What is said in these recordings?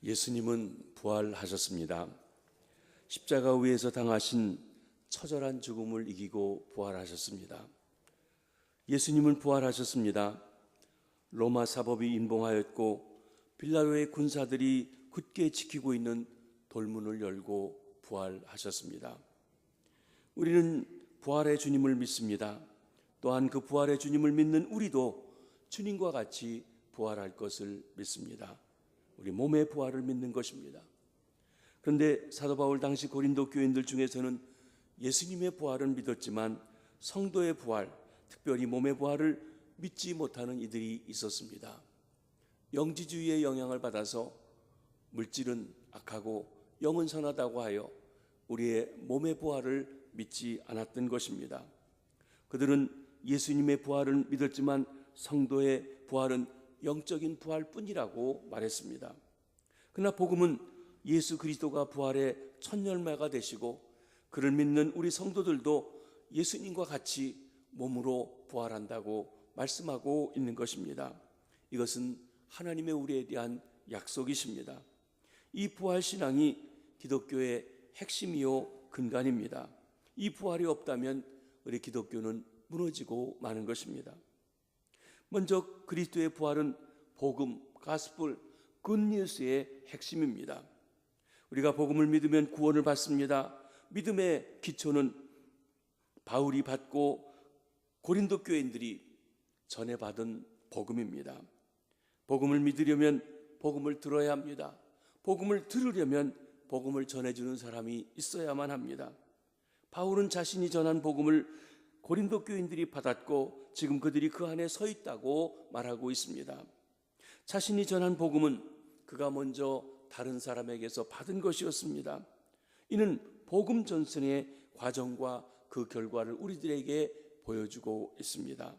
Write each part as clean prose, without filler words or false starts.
예수님은 부활하셨습니다. 십자가 위에서 당하신 처절한 죽음을 이기고 부활하셨습니다. 예수님은 부활하셨습니다. 로마 사법이 인봉하였고 빌라도의 군사들이 굳게 지키고 있는 돌문을 열고 부활하셨습니다. 우리는 부활의 주님을 믿습니다. 또한 그 부활의 주님을 믿는 우리도 주님과 같이 부활할 것을 믿습니다. 우리 몸의 부활을 믿는 것입니다. 그런데 사도 바울 당시 고린도 교인들 중에서는 예수님의 부활은 믿었지만 성도의 부활, 특별히 몸의 부활을 믿지 못하는 이들이 있었습니다. 영지주의의 영향을 받아서 물질은 악하고 영은 선하다고 하여 우리의 몸의 부활을 믿지 않았던 것입니다. 그들은 예수님의 부활을 믿었지만 성도의 부활은 영적인 부활뿐이라고 말했습니다. 그러나 복음은 예수 그리스도가 부활의 첫 열매가 되시고 그를 믿는 우리 성도들도 예수님과 같이 몸으로 부활한다고 말씀하고 있는 것입니다. 이것은 하나님의 우리에 대한 약속이십니다. 이 부활신앙이 기독교의 핵심이요 근간입니다. 이 부활이 없다면 우리 기독교는 무너지고 마는 것입니다. 먼저 그리스도의 부활은 복음, 가스펠, 굿뉴스의 핵심입니다. 우리가 복음을 믿으면 구원을 받습니다. 믿음의 기초는 바울이 받고 고린도 교인들이 전해받은 복음입니다. 복음을 믿으려면 복음을 들어야 합니다. 복음을 들으려면 복음을 전해주는 사람이 있어야만 합니다. 바울은 자신이 전한 복음을 고린도 교인들이 받았고 지금 그들이 그 안에 서 있다고 말하고 있습니다. 자신이 전한 복음은 그가 먼저 다른 사람에게서 받은 것이었습니다. 이는 복음 전승의 과정과 그 결과를 우리들에게 보여주고 있습니다.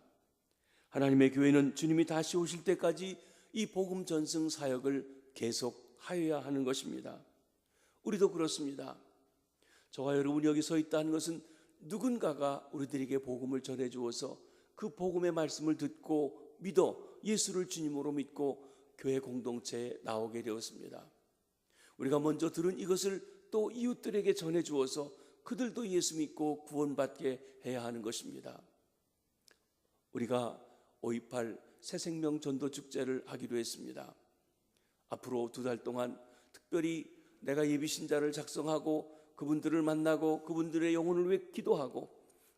하나님의 교회는 주님이 다시 오실 때까지 이 복음 전승 사역을 계속하여야 하는 것입니다. 우리도 그렇습니다. 저와 여러분이 여기 서 있다는 것은 누군가가 우리들에게 복음을 전해주어서 그 복음의 말씀을 듣고 믿어 예수를 주님으로 믿고 교회 공동체에 나오게 되었습니다. 우리가 먼저 들은 이것을 또 이웃들에게 전해주어서 그들도 예수 믿고 구원받게 해야 하는 것입니다. 우리가 5.28 새생명 전도 축제를 하기로 했습니다. 앞으로 2달 동안 특별히 내가 예비신자를 작성하고 그분들을 만나고 그분들의 영혼을 위해 기도하고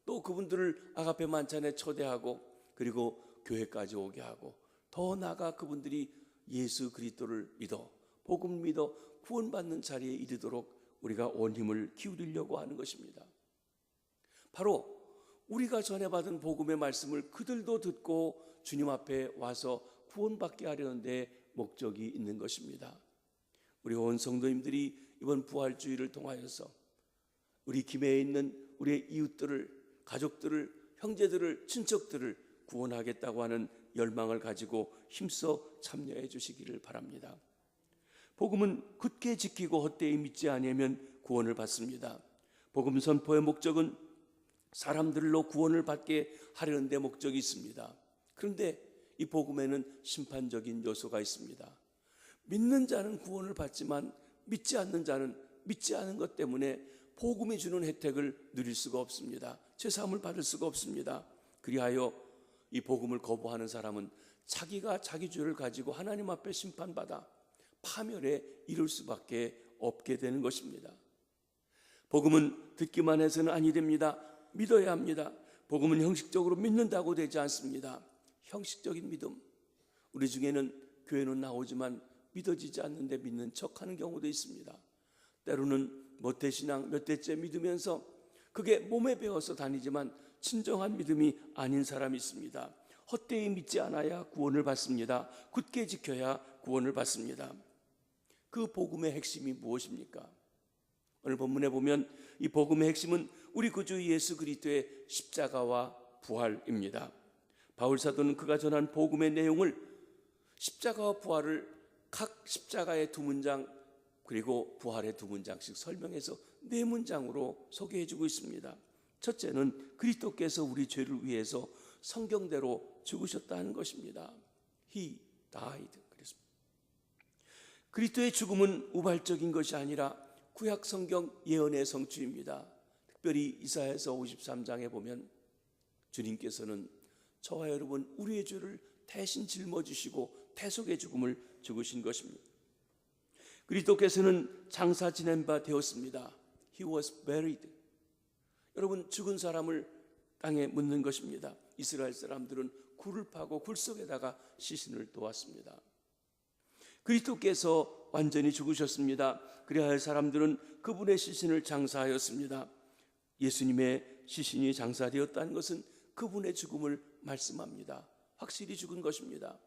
또 그분들을 아가페 만찬에 초대하고 그리고 교회까지 오게 하고 더 나아가 그분들이 예수 그리스도를 믿어 복음 믿어 구원받는 자리에 이르도록 우리가 온 힘을 기울이려고 하는 것입니다. 바로 우리가 전해받은 복음의 말씀을 그들도 듣고 주님 앞에 와서 구원받게 하려는 데 목적이 있는 것입니다. 우리 온 성도님들이 이번 부활주의를 통하여서 우리 김해에 있는 우리의 이웃들을, 가족들을, 형제들을, 친척들을 구원하겠다고 하는 열망을 가지고 힘써 참여해 주시기를 바랍니다. 복음은 굳게 지키고 헛되이 믿지 아니하면 구원을 받습니다. 복음 선포의 목적은 사람들로 구원을 받게 하려는 데 목적이 있습니다. 그런데 이 복음에는 심판적인 요소가 있습니다. 믿는 자는 구원을 받지만 믿지 않는 자는 믿지 않은 것 때문에 복음이 주는 혜택을 누릴 수가 없습니다. 죄사함을 받을 수가 없습니다. 그리하여 이 복음을 거부하는 사람은 자기가 자기 죄를 가지고 하나님 앞에 심판받아 파멸에 이를 수밖에 없게 되는 것입니다. 복음은 듣기만 해서는 아니 됩니다. 믿어야 합니다. 복음은 형식적으로 믿는다고 되지 않습니다. 형식적인 믿음, 우리 중에는 교회는 나오지만 믿어지지 않는데 믿는 척하는 경우도 있습니다. 때로는 모태신앙 몇 대째 믿으면서 그게 몸에 배어서 다니지만 진정한 믿음이 아닌 사람이 있습니다. 헛되이 믿지 않아야 구원을 받습니다. 굳게 지켜야 구원을 받습니다. 그 복음의 핵심이 무엇입니까? 오늘 본문에 보면 이 복음의 핵심은 우리 구주 예수 그리스도의 십자가와 부활입니다. 바울 사도는 그가 전한 복음의 내용을 십자가와 부활을 각 십자가의 2문장 그리고 부활의 2문장씩 설명해서 4문장으로 소개해주고 있습니다. 첫째는 그리스도께서 우리 죄를 위해서 성경대로 죽으셨다는 것입니다. He died. 그리스도의 죽음은 우발적인 것이 아니라 구약 성경 예언의 성취입니다. 특별히 이사야서 53장에 보면 주님께서는 저와 여러분 우리의 죄를 대신 짊어지시고 대속의 죽음을 죽으신 것입니다. 그리스도께서는 장사 지낸 바 되었습니다. He was buried. 여러분, 죽은 사람을 땅에 묻는 것입니다. 이스라엘 사람들은 굴을 파고 굴 속에다가 시신을 놓았습니다. 그리스도께서 완전히 죽으셨습니다. 그래야 할 사람들은 그분의 시신을 장사하였습니다. 예수님의 시신이 장사되었다는 것은 그분의 죽음을 말씀합니다. 확실히 죽은 것입니다.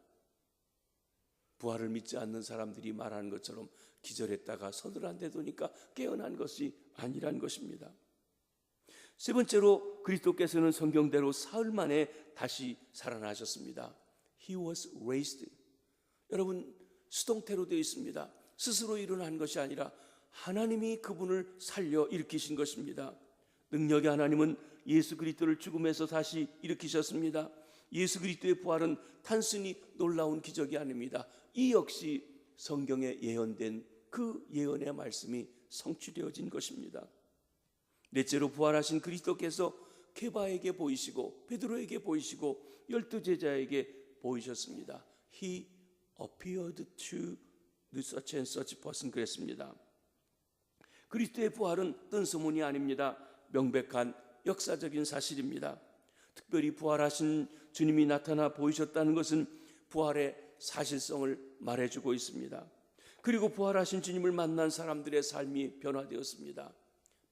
부활을 믿지 않는 사람들이 말하는 것처럼 기절했다가 서늘한데 두니까 깨어난 것이 아니란 것입니다. 세 번째로 그리스도께서는 성경대로 사흘 만에 다시 살아나셨습니다. He was raised. 여러분, 수동태로 되어 있습니다. 스스로 일어난 것이 아니라 하나님이 그분을 살려 일으키신 것입니다. 능력의 하나님은 예수 그리스도를 죽음에서 다시 일으키셨습니다. 예수 그리스도의 부활은 단순히 놀라운 기적이 아닙니다. 이 역시 성경에 예언된 그 예언의 말씀이 성취되어진 것입니다. 넷째로 부활하신 그리스도께서 케바에게 보이시고 베드로에게 보이시고 12제자에게 보이셨습니다. He appeared to such and such person. 그랬습니다. 그리스도의 부활은 뜬소문이 아닙니다. 명백한 역사적인 사실입니다. 특별히 부활하신 주님이 나타나 보이셨다는 것은 부활의 사실성을 말해주고 있습니다. 그리고 부활하신 주님을 만난 사람들의 삶이 변화되었습니다.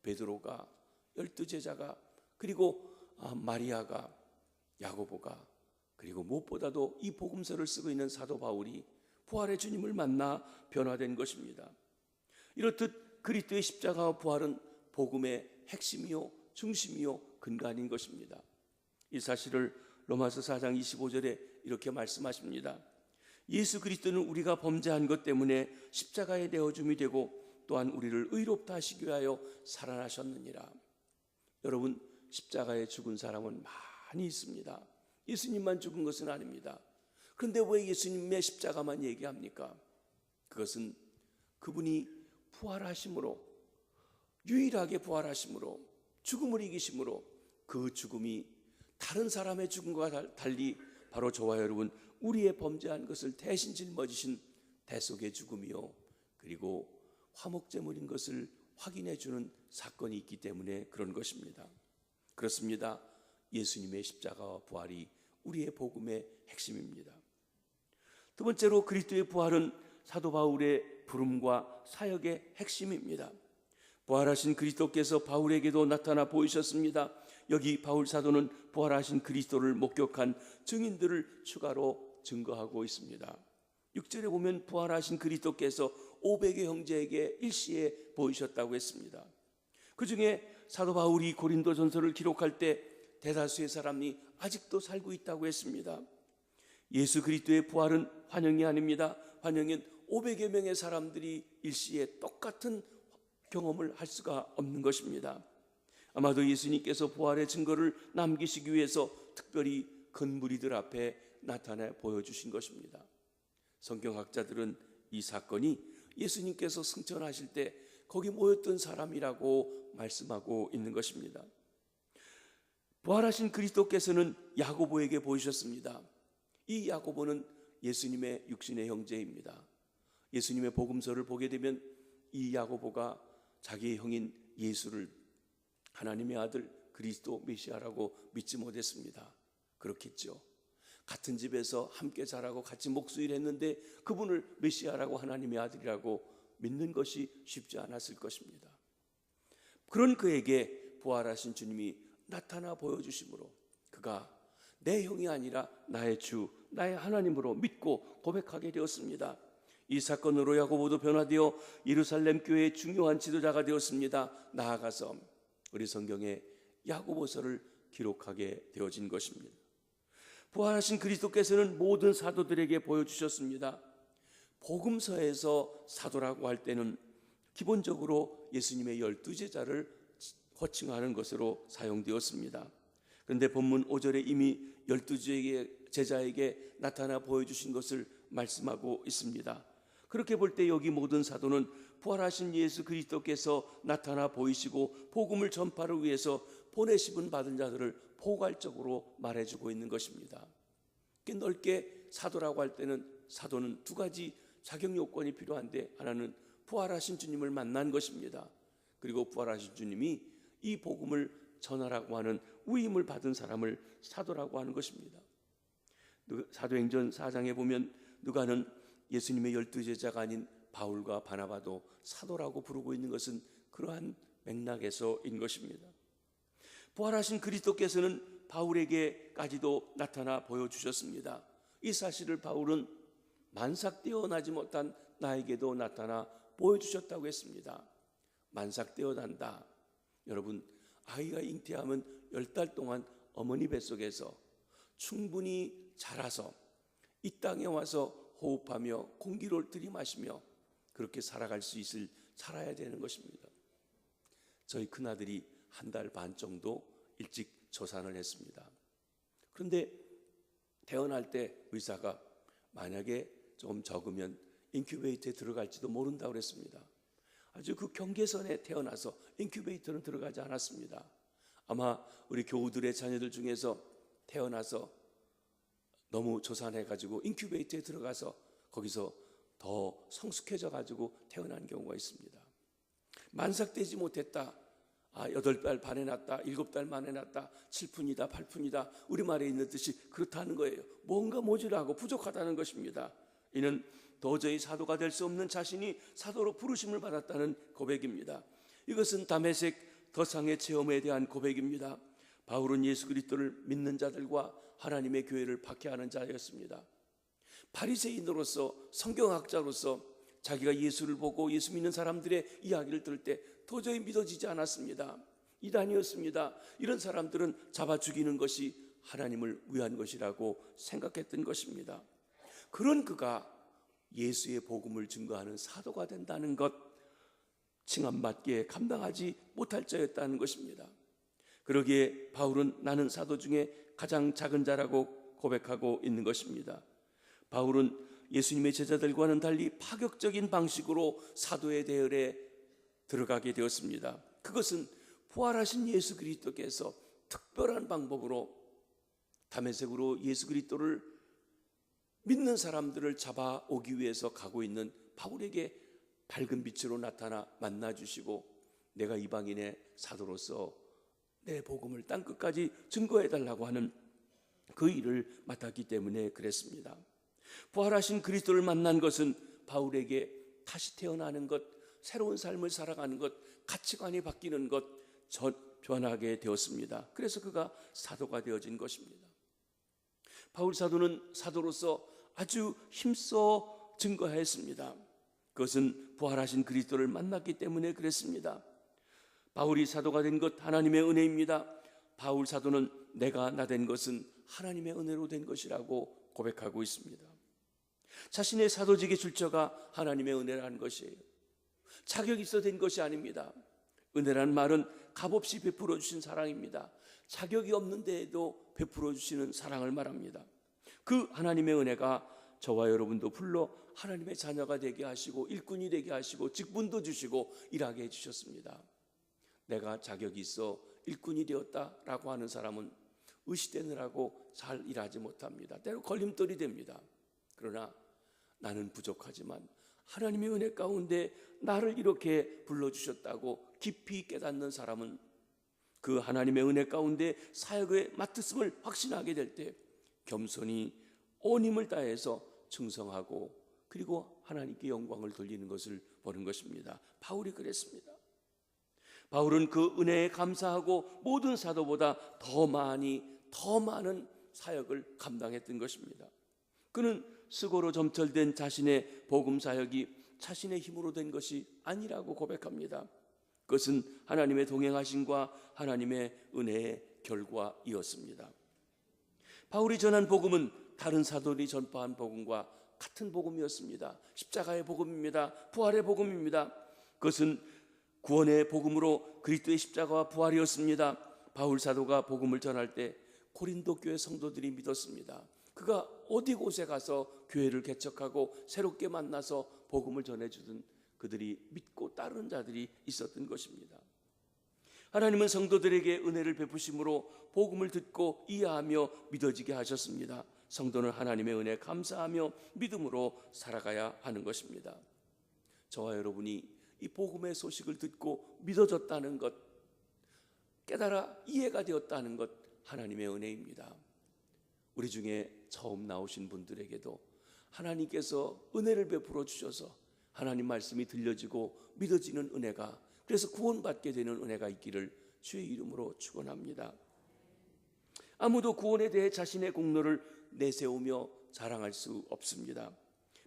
베드로가, 12제자가, 그리고 마리아가, 야고보가, 그리고 무엇보다도 이 복음서를 쓰고 있는 사도 바울이 부활의 주님을 만나 변화된 것입니다. 이렇듯 그리스도의 십자가와 부활은 복음의 핵심이요 중심이요 근간인 것입니다. 이 사실을 로마서 4장 25절에 이렇게 말씀하십니다. 예수 그리스도는 우리가 범죄한 것 때문에 십자가에 내어줌이 되고 또한 우리를 의롭다 하시기 위하여 살아나셨느니라. 여러분, 십자가에 죽은 사람은 많이 있습니다. 예수님만 죽은 것은 아닙니다. 그런데 왜 예수님의 십자가만 얘기합니까? 그것은 그분이 부활하심으로, 유일하게 부활하심으로, 죽음을 이기심으로 그 죽음이 다른 사람의 죽음과 달리 바로 저와 여러분 우리의 범죄한 것을 대신 짊어지신 대속의 죽음이요, 그리고 화목제물인 것을 확인해 주는 사건이 있기 때문에 그런 것입니다. 그렇습니다. 예수님의 십자가와 부활이 우리의 복음의 핵심입니다. 두 번째로 그리스도의 부활은 사도 바울의 부름과 사역의 핵심입니다. 부활하신 그리스도께서 바울에게도 나타나 보이셨습니다. 여기 바울 사도는 부활하신 그리스도를 목격한 증인들을 추가로 증거하고 있습니다. 6절에 보면 부활하신 그리스도께서 500의 형제에게 일시에 보이셨다고 했습니다. 그 중에 사도 바울이 고린도전서를 기록할 때 대다수의 사람이 아직도 살고 있다고 했습니다. 예수 그리스도의 부활은 환영이 아닙니다. 환영은 500여 명의 사람들이 일시에 똑같은 경험을 할 수가 없는 것입니다. 아마도 예수님께서 부활의 증거를 남기시기 위해서 특별히 큰 무리들 앞에 나타내 보여주신 것입니다. 성경학자들은 이 사건이 예수님께서 승천하실 때 거기 모였던 사람이라고 말씀하고 있는 것입니다. 부활하신 그리스도께서는 야고보에게 보이셨습니다. 이 야고보는 예수님의 육신의 형제입니다. 예수님의 복음서를 보게 되면 이 야고보가 자기의 형인 예수를 하나님의 아들 그리스도 메시아라고 믿지 못했습니다. 그렇겠죠. 같은 집에서 함께 자라고 같이 목수일 했는데 그분을 메시아라고 하나님의 아들이라고 믿는 것이 쉽지 않았을 것입니다. 그런 그에게 부활하신 주님이 나타나 보여주심으로 그가 내 형이 아니라 나의 주, 나의 하나님으로 믿고 고백하게 되었습니다. 이 사건으로 야고보도 변화되어 예루살렘 교회의 중요한 지도자가 되었습니다. 나아가서 우리 성경에 야고보서를 기록하게 되어진 것입니다. 부활하신 그리스도께서는 모든 사도들에게 보여주셨습니다. 복음서에서 사도라고 할 때는 기본적으로 예수님의 12제자를 호칭하는 것으로 사용되었습니다. 그런데 본문 5절에 이미 12제자에게 나타나 보여주신 것을 말씀하고 있습니다. 그렇게 볼 때 여기 모든 사도는 부활하신 예수 그리스도께서 나타나 보이시고 복음을 전파를 위해서 보내심을 받은 자들을 포괄적으로 말해주고 있는 것입니다. 넓게 사도라고 할 때는 사도는 두 가지 자격 요건이 필요한데, 하나는 부활하신 주님을 만난 것입니다. 그리고 부활하신 주님이 이 복음을 전하라고 하는 위임을 받은 사람을 사도라고 하는 것입니다. 사도행전 4장에 보면 누가는 예수님의 12제자가 아닌 바울과 바나바도 사도라고 부르고 있는 것은 그러한 맥락에서인 것입니다. 부활하신 그리스도께서는 바울에게까지도 나타나 보여주셨습니다. 이 사실을 바울은 만삭되어 나지 못한 나에게도 나타나 보여주셨다고 했습니다. 만삭되어 난다. 여러분, 아이가 잉태하면 10달 동안 어머니 뱃속에서 충분히 자라서 이 땅에 와서 호흡하며 공기를 들이마시며 그렇게 살아갈 수 살아야 되는 것입니다. 저희 큰아들이 1달 반 정도 일찍 조산을 했습니다. 그런데 태어날 때 의사가 만약에 좀 적으면 인큐베이터에 들어갈지도 모른다고 그랬습니다. 아주 그 경계선에 태어나서 인큐베이터는 들어가지 않았습니다. 아마 우리 교우들의 자녀들 중에서 태어나서 너무 조산해가지고 인큐베이터에 들어가서 거기서 더 성숙해져 가지고 태어난 경우가 있습니다. 만삭되지 못했다. 8달 반에 났다, 7달 만에 났다, 7푼이다, 8푼이다, 우리말에 있는 뜻이 그렇다는 거예요. 뭔가 모자라고 부족하다는 것입니다. 이는 도저히 사도가 될 수 없는 자신이 사도로 부르심을 받았다는 고백입니다. 이것은 다메섹 더상의 체험에 대한 고백입니다. 바울은 예수 그리스도를 믿는 자들과 하나님의 교회를 박해하는 자였습니다. 바리새인으로서, 성경학자로서 자기가 예수를 보고 예수 믿는 사람들의 이야기를 들을 때 도저히 믿어지지 않았습니다. 이단이었습니다. 이런 사람들은 잡아 죽이는 것이 하나님을 위한 것이라고 생각했던 것입니다. 그런 그가 예수의 복음을 증거하는 사도가 된다는 것, 칭함받기에 감당하지 못할 자였다는 것입니다. 그러기에 바울은 나는 사도 중에 가장 작은 자라고 고백하고 있는 것입니다. 바울은 예수님의 제자들과는 달리 파격적인 방식으로 사도의 대열에 들어가게 되었습니다. 그것은 부활하신 예수 그리스도께서 특별한 방법으로 다메섹으로 예수 그리스도를 믿는 사람들을 잡아오기 위해서 가고 있는 바울에게 밝은 빛으로 나타나 만나주시고 내가 이방인의 사도로서 내 복음을 땅끝까지 증거해달라고 하는 그 일을 맡았기 때문에 그랬습니다. 부활하신 그리스도를 만난 것은 바울에게 다시 태어나는 것, 새로운 삶을 살아가는 것, 가치관이 바뀌는 것, 변하게 되었습니다. 그래서 그가 사도가 되어진 것입니다. 바울 사도는 사도로서 아주 힘써 증거했습니다. 그것은 부활하신 그리스도를 만났기 때문에 그랬습니다. 바울이 사도가 된 것 하나님의 은혜입니다. 바울 사도는 내가 나 된 것은 하나님의 은혜로 된 것이라고 고백하고 있습니다. 자신의 사도직의 출처가 하나님의 은혜라는 것이에요. 자격이 있어 된 것이 아닙니다. 은혜라는 말은 값없이 베풀어 주신 사랑입니다. 자격이 없는 데에도 베풀어 주시는 사랑을 말합니다. 그 하나님의 은혜가 저와 여러분도 불러 하나님의 자녀가 되게 하시고 일꾼이 되게 하시고 직분도 주시고 일하게 해주셨습니다. 내가 자격이 있어 일꾼이 되었다라고 하는 사람은 의시되느라고 잘 일하지 못합니다. 때로 걸림돌이 됩니다. 그러나 나는 부족하지만 하나님의 은혜 가운데 나를 이렇게 불러주셨다고 깊이 깨닫는 사람은 그 하나님의 은혜 가운데 사역에 맡았음을 확신하게 될 때 겸손히 온 힘을 다해서 충성하고 그리고 하나님께 영광을 돌리는 것을 보는 것입니다. 바울이 그랬습니다. 바울은 그 은혜에 감사하고 모든 사도보다 더 많은 사역을 감당했던 것입니다. 그는 수고로 점철된 자신의 복음 사역이 자신의 힘으로 된 것이 아니라고 고백합니다. 그것은 하나님의 동행하심과 하나님의 은혜의 결과이었습니다. 바울이 전한 복음은 다른 사도들이 전파한 복음과 같은 복음이었습니다. 십자가의 복음입니다. 부활의 복음입니다. 그것은 구원의 복음으로 그리스도의 십자가와 부활이었습니다. 바울 사도가 복음을 전할 때 고린도 교회 성도들이 믿었습니다. 그가 어디 곳에 가서 교회를 개척하고 새롭게 만나서 복음을 전해주던 그들이 믿고 따르는 자들이 있었던 것입니다. 하나님은 성도들에게 은혜를 베푸심으로 복음을 듣고 이해하며 믿어지게 하셨습니다. 성도는 하나님의 은혜에 감사하며 믿음으로 살아가야 하는 것입니다. 저와 여러분이 이 복음의 소식을 듣고 믿어졌다는 것, 깨달아 이해가 되었다는 것, 하나님의 은혜입니다. 우리 중에 처음 나오신 분들에게도 하나님께서 은혜를 베풀어 주셔서 하나님 말씀이 들려지고 믿어지는 은혜가, 그래서 구원받게 되는 은혜가 있기를 주의 이름으로 축원합니다. 아무도 구원에 대해 자신의 공로를 내세우며 자랑할 수 없습니다.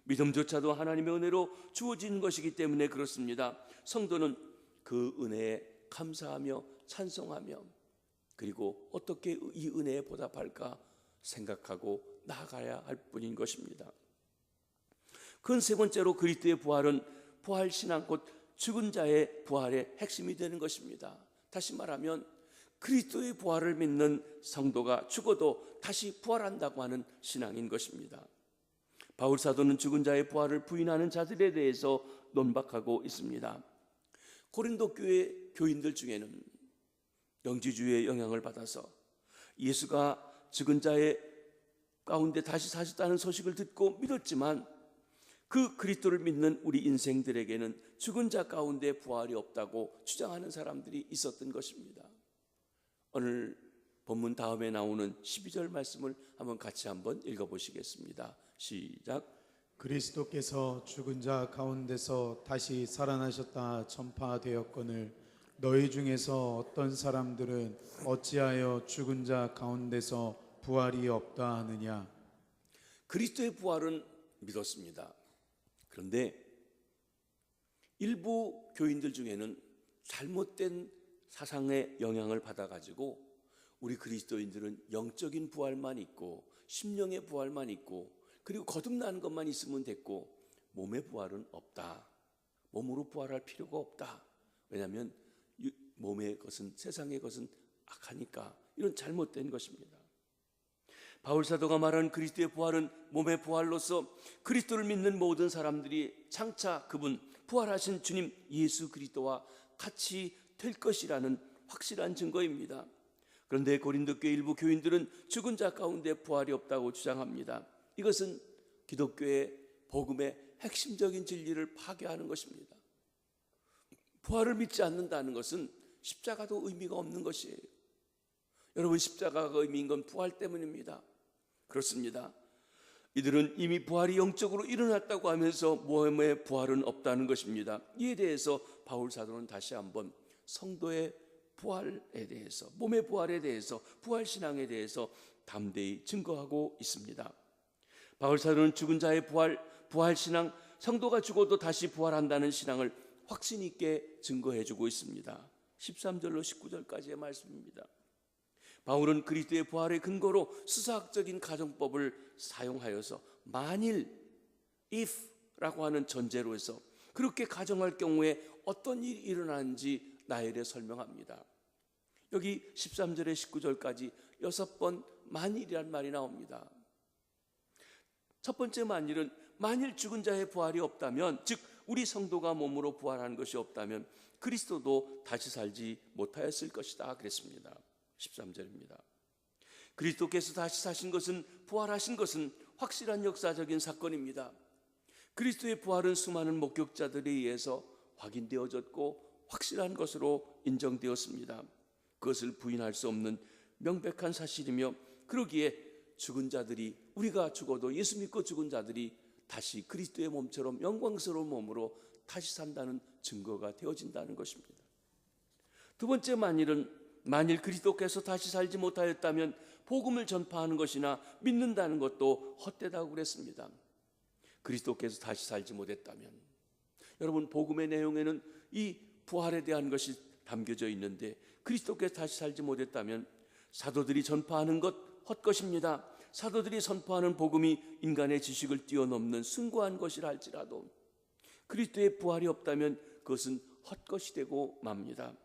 믿음조차도 하나님의 은혜로 주어진 것이기 때문에 그렇습니다. 성도는 그 은혜에 감사하며 찬송하며, 그리고 어떻게 이 은혜에 보답할까 생각하고 나아가야 할 뿐인 것입니다. 그건 세 번째로 그리스도의 부활은 부활신앙 곧 죽은 자의 부활의 핵심이 되는 것입니다. 다시 말하면 그리스도의 부활을 믿는 성도가 죽어도 다시 부활한다고 하는 신앙인 것입니다. 바울 사도는 죽은 자의 부활을 부인하는 자들에 대해서 논박하고 있습니다. 고린도 교회 교인들 중에는 영지주의의 영향을 받아서 예수가 죽은 자의 가운데 다시 사셨다는 소식을 듣고 믿었지만 그 그리스도를 믿는 우리 인생들에게는 죽은 자 가운데 부활이 없다고 주장하는 사람들이 있었던 것입니다. 오늘 본문 다음에 나오는 12절 말씀을 같이 한번 읽어보시겠습니다. 시작. 그리스도께서 죽은 자 가운데서 다시 살아나셨다 전파되었거늘 너희 중에서 어떤 사람들은 어찌하여 죽은 자 가운데서 부활이 없다 하느냐. 그리스도의 부활은 믿었습니다. 그런데 일부 교인들 중에는 잘못된 사상의 영향을 받아가지고 우리 그리스도인들은 영적인 부활만 있고 심령의 부활만 있고 그리고 거듭나는 것만 있으면 됐고 몸의 부활은 없다. 몸으로 부활할 필요가 없다. 왜냐하면 몸의 것은, 세상의 것은 악하니까, 이런 잘못된 것입니다. 바울 사도가 말하는 그리스도의 부활은 몸의 부활로서 그리스도를 믿는 모든 사람들이 장차 그분 부활하신 주님 예수 그리스도와 같이 될 것이라는 확실한 증거입니다. 그런데 고린도 교회 일부 교인들은 죽은 자 가운데 부활이 없다고 주장합니다. 이것은 기독교의 복음의 핵심적인 진리를 파괴하는 것입니다. 부활을 믿지 않는다는 것은 십자가도 의미가 없는 것이에요. 여러분, 십자가가 의미인 건 부활 때문입니다. 그렇습니다. 이들은 이미 부활이 영적으로 일어났다고 하면서 몸의 부활은 없다는 것입니다. 이에 대해서 바울 사도는 다시 한번 성도의 부활에 대해서, 몸의 부활에 대해서, 부활신앙에 대해서 담대히 증거하고 있습니다. 바울 사도는 죽은 자의 부활, 부활신앙, 성도가 죽어도 다시 부활한다는 신앙을 확신 있게 증거해주고 있습니다. 13절로 19절까지의 말씀입니다. 바울은 그리스도의 부활의 근거로 수사학적인 가정법을 사용하여서 만일, if라고 하는 전제로 해서 그렇게 가정할 경우에 어떤 일이 일어나는지 나열해 설명합니다. 여기 13절에 19절까지 6번 만일이란 말이 나옵니다. 첫 번째 만일은 만일 죽은 자의 부활이 없다면, 즉 우리 성도가 몸으로 부활하는 것이 없다면 그리스도도 다시 살지 못하였을 것이다 그랬습니다. 13절입니다. 그리스도께서 다시 사신 것은, 부활하신 것은 확실한 역사적인 사건입니다. 그리스도의 부활은 수많은 목격자들에 의해서 확인되어졌고 확실한 것으로 인정되었습니다. 그것을 부인할 수 없는 명백한 사실이며, 그러기에 죽은 자들이, 우리가 죽어도 예수 믿고 죽은 자들이 다시 그리스도의 몸처럼 영광스러운 몸으로 다시 산다는 증거가 되어진다는 것입니다. 두 번째 만일은, 만일 그리스도께서 다시 살지 못하였다면 복음을 전파하는 것이나 믿는다는 것도 헛되다고 그랬습니다. 그리스도께서 다시 살지 못했다면, 여러분, 복음의 내용에는 이 부활에 대한 것이 담겨져 있는데 그리스도께서 다시 살지 못했다면 사도들이 전파하는 것 헛것입니다. 사도들이 선포하는 복음이 인간의 지식을 뛰어넘는 숭고한 것이라 할지라도 그리스도의 부활이 없다면 그것은 헛것이 되고 맙니다.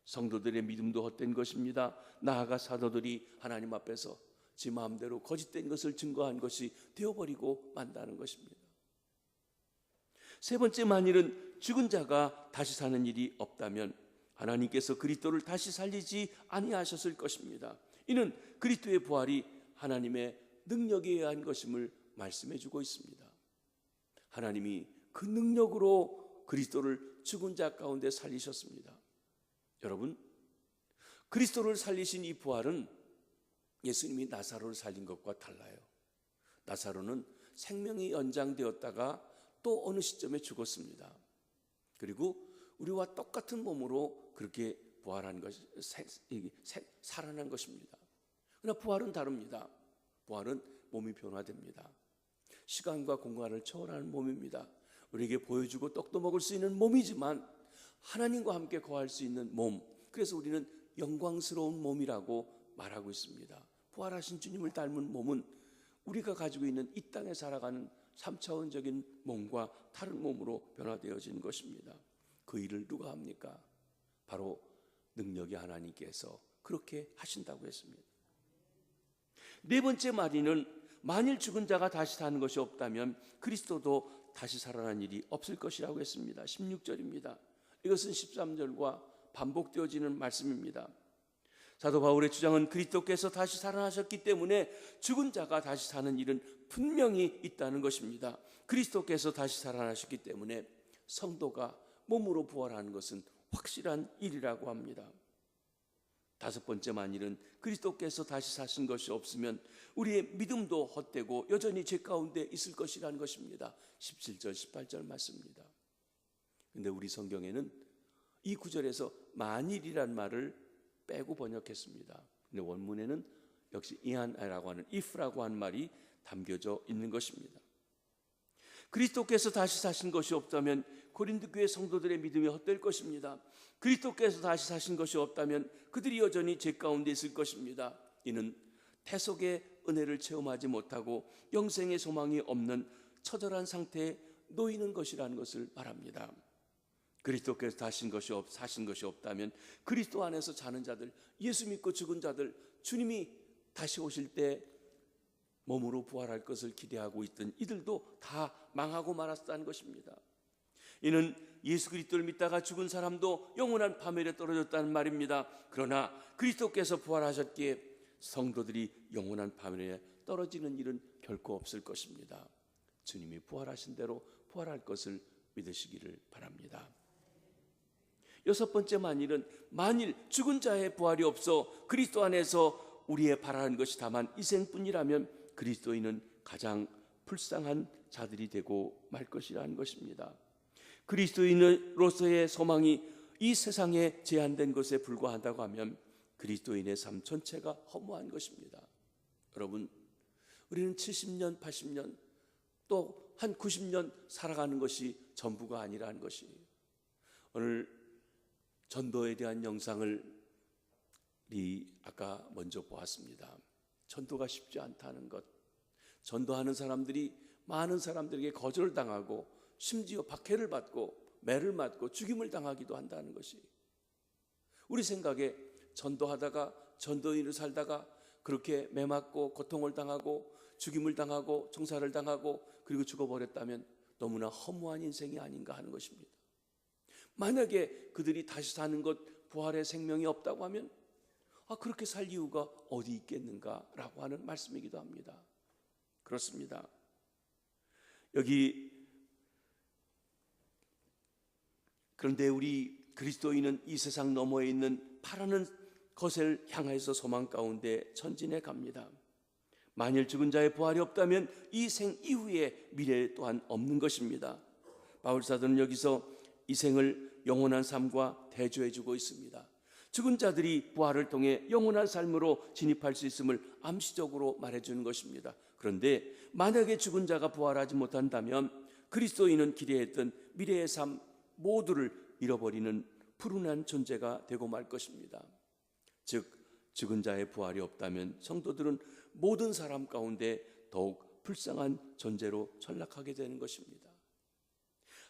성도들의 믿음도 헛된 것입니다. 나아가 사도들이 하나님 앞에서 지 마음대로 거짓된 것을 증거한 것이 되어버리고 만다는 것입니다. 세 번째 만일은 죽은 자가 다시 사는 일이 없다면 하나님께서 그리스도를 다시 살리지 아니하셨을 것입니다. 이는 그리스도의 부활이 하나님의 능력에 의한 것임을 말씀해 주고 있습니다. 하나님이 그 능력으로 그리스도를 죽은 자 가운데 살리셨습니다. 여러분, 그리스도를 살리신 이 부활은 예수님이 나사로를 살린 것과 달라요. 나사로는 생명이 연장되었다가 또 어느 시점에 죽었습니다. 그리고 우리와 똑같은 몸으로 그렇게 부활한 것이 살아난 것입니다. 그러나 부활은 다릅니다. 부활은 몸이 변화됩니다. 시간과 공간을 초월하는 몸입니다. 우리에게 보여주고 떡도 먹을 수 있는 몸이지만 하나님과 함께 거할 수 있는 몸, 그래서 우리는 영광스러운 몸이라고 말하고 있습니다. 부활하신 주님을 닮은 몸은 우리가 가지고 있는 이 땅에 살아가는 3차원적인 몸과 다른 몸으로 변화되어진 것입니다. 그 일을 누가 합니까? 바로 능력의 하나님께서 그렇게 하신다고 했습니다. 네 번째 말이는 만일 죽은 자가 다시 사는 것이 없다면 그리스도도 다시 살아난 일이 없을 것이라고 했습니다. 16절입니다. 이것은 13절과 반복되어지는 말씀입니다. 사도 바울의 주장은 그리스도께서 다시 살아나셨기 때문에 죽은 자가 다시 사는 일은 분명히 있다는 것입니다. 그리스도께서 다시 살아나셨기 때문에 성도가 몸으로 부활하는 것은 확실한 일이라고 합니다. 다섯 번째 만일은 그리스도께서 다시 사신 것이 없으면 우리의 믿음도 헛되고 여전히 죄 가운데 있을 것이라는 것입니다. 17절 18절 말씀입니다. 그런데 우리 성경에는 이 구절에서 만일이란 말을 빼고 번역했습니다. 근데 원문에는 역시 이한이라고 하는 if라고 하는 말이 담겨져 있는 것입니다. 그리스도께서 다시 사신 것이 없다면 고린도 교회 성도들의 믿음이 헛될 것입니다. 그리스도께서 다시 사신 것이 없다면 그들이 여전히 죄 가운데 있을 것입니다. 이는 태속의 은혜를 체험하지 못하고 영생의 소망이 없는 처절한 상태에 놓이는 것이라는 것을 말합니다. 그리스도께서 사신 것이 없다면 그리스도 안에서 자는 자들, 예수 믿고 죽은 자들, 주님이 다시 오실 때 몸으로 부활할 것을 기대하고 있던 이들도 다 망하고 말았다는 것입니다. 이는 예수 그리스도를 믿다가 죽은 사람도 영원한 파멸에 떨어졌다는 말입니다. 그러나 그리스도께서 부활하셨기에 성도들이 영원한 파멸에 떨어지는 일은 결코 없을 것입니다. 주님이 부활하신 대로 부활할 것을 믿으시기를 바랍니다. 여섯 번째 만일은 만일 죽은 자의 부활이 없어 그리스도 안에서 우리의 바라는 것이 다만 이생뿐이라면 그리스도인은 가장 불쌍한 자들이 되고 말 것이라는 것입니다. 그리스도인으로서의 소망이 이 세상에 제한된 것에 불과하다고 하면 그리스도인의 삶 전체가 허무한 것입니다. 여러분, 우리는 70년, 80년 또 한 90년 살아가는 것이 전부가 아니라는 것이, 오늘 전도에 대한 영상을 아까 먼저 보았습니다. 전도가 쉽지 않다는 것, 전도하는 사람들이 많은 사람들에게 거절을 당하고 심지어 박해를 받고 매를 맞고 죽임을 당하기도 한다는 것이, 우리 생각에 전도하다가 전도인으로 살다가 그렇게 매 맞고 고통을 당하고 죽임을 당하고 총살을 당하고 그리고 죽어버렸다면 너무나 허무한 인생이 아닌가 하는 것입니다. 만약에 그들이 다시 사는 것, 부활의 생명이 없다고 하면 그렇게 살 이유가 어디 있겠는가라고 하는 말씀이기도 합니다. 그렇습니다. 그런데 우리 그리스도인은 이 세상 너머에 있는 바라는 것을 향해서 소망 가운데 전진해 갑니다. 만일 죽은 자의 부활이 없다면 이 생 이후의 미래 또한 없는 것입니다. 바울사도는 여기서 이 생을 영원한 삶과 대조해 주고 있습니다. 죽은 자들이 부활을 통해 영원한 삶으로 진입할 수 있음을 암시적으로 말해주는 것입니다. 그런데 만약에 죽은 자가 부활하지 못한다면 그리스도인은 기대했던 미래의 삶 모두를 잃어버리는 불운한 존재가 되고 말 것입니다. 즉 죽은 자의 부활이 없다면 성도들은 모든 사람 가운데 더욱 불쌍한 존재로 전락하게 되는 것입니다.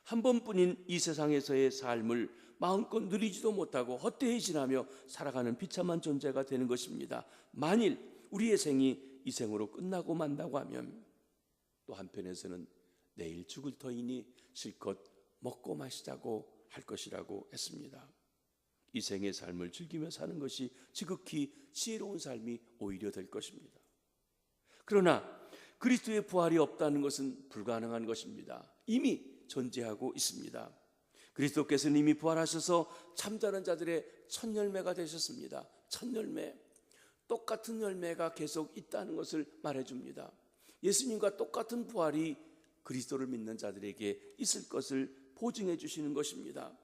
한 번뿐인 이 세상에서의 삶을 마음껏 누리지도 못하고 헛되이 지나며 살아가는 비참한 존재가 되는 것입니다. 만일 우리의 생이 이 생으로 끝나고 만다고 하면 또 한편에서는 내일 죽을 터이니 실컷 먹고 마시자고 할 것이라고 했습니다. 이 생의 삶을 즐기며 사는 것이 지극히 지혜로운 삶이 오히려 될 것입니다. 그러나 그리스도의 부활이 없다는 것은 불가능한 것입니다. 이미 존재하고 있습니다. 그리스도께서는 이미 부활하셔서 잠자는 자들의 첫 열매가 되셨습니다. 첫 열매, 똑같은 열매가 계속 있다는 것을 말해줍니다. 예수님과 똑같은 부활이 그리스도를 믿는 자들에게 있을 것을 보증해 주시는 것입니다.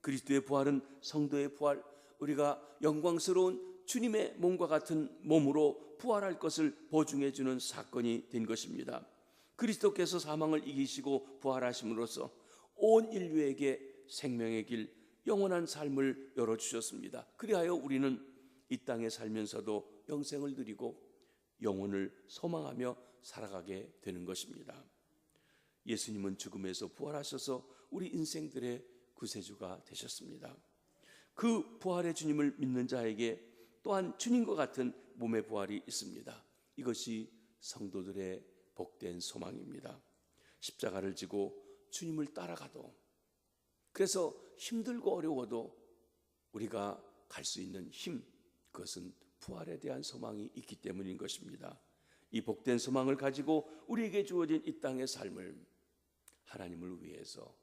그리스도의 부활은 성도의 부활, 우리가 영광스러운 주님의 몸과 같은 몸으로 부활할 것을 보증해 주는 사건이 된 것입니다. 그리스도께서 사망을 이기시고 부활하심으로써 온 인류에게 생명의 길, 영원한 삶을 열어주셨습니다. 그리하여 우리는 이 땅에 살면서도 영생을 누리고 영혼을 소망하며 살아가게 되는 것입니다. 예수님은 죽음에서 부활하셔서 우리 인생들의 구세주가 되셨습니다. 그 부활의 주님을 믿는 자에게 또한 주님과 같은 몸의 부활이 있습니다. 이것이 성도들의 복된 소망입니다. 십자가를 지고 주님을 따라가도, 그래서 힘들고 어려워도 우리가 갈 수 있는 힘, 그것은 부활에 대한 소망이 있기 때문인 것입니다. 이 복된 소망을 가지고 우리에게 주어진 이 땅의 삶을 하나님을 위해서,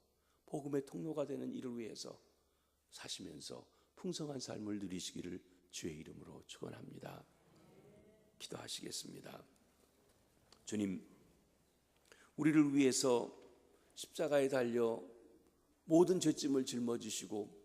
복음의 통로가 되는 이를 위해서 사시면서 풍성한 삶을 누리시기를 주의 이름으로 축원합니다. 기도하시겠습니다. 주님, 우리를 위해서 십자가에 달려 모든 죄짐을 짊어지시고